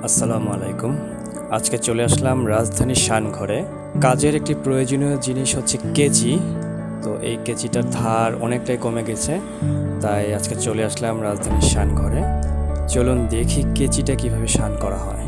আসসালামু আলাইকুম। আজকে চলে আসলাম রাজধানীর শানঘরে। কাজের একটি প্রয়োজনীয় জিনিস হচ্ছে কেচি। তো এই কেচিটার ধার অনেকটাই কমে গেছে, তাই আজকে চলে আসলাম রাজধানীর শানঘরে। চলুন দেখি কেচিটা কিভাবে শান করা হয়।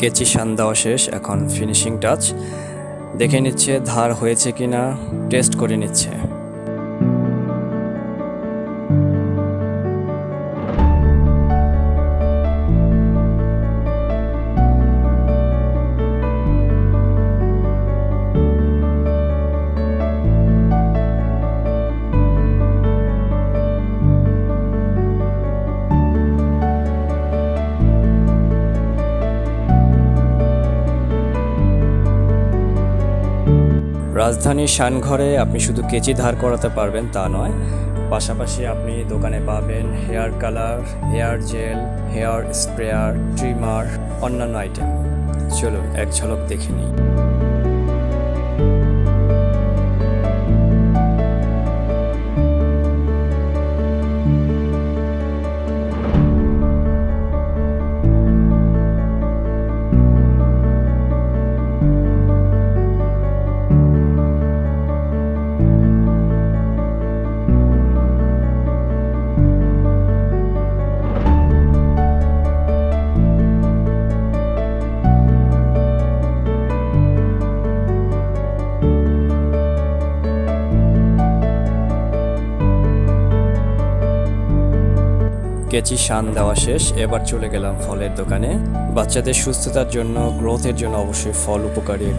কেচি শান দেওয়া শেষ, এখন ফিনিশিং টাচ দেখে নিচ্ছে ধার হয়েছে কিনা, টেস্ট করে নিচ্ছে। রাজধানীর শানঘরে আপনি শুধু কেচি ধার করাতে পারবেন তা নয়, পাশাপাশি আপনি দোকানে পাবেন hair colour, hair gel, hair sprayer, trimmer, অন্যান্য আইটেম। চলুন এক ঝলক দেখে নিই। কেচি শান দেওয়া শেষ, এবার চলে গেলাম ফলের দোকানে। বাচ্চাদের সুস্থতার জন্য, গ্রোথের জন্য অবশ্যই ফল উপকারী।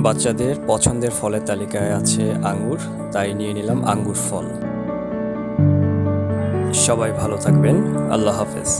বাচ্চাদের পছন্দের ফলের তালিকায় আছে আঙ্গুর, তাই নিয়ে নিলাম আঙ্গুর ফল। সবাই ভালো থাকবেন। আল্লাহ হাফেজ।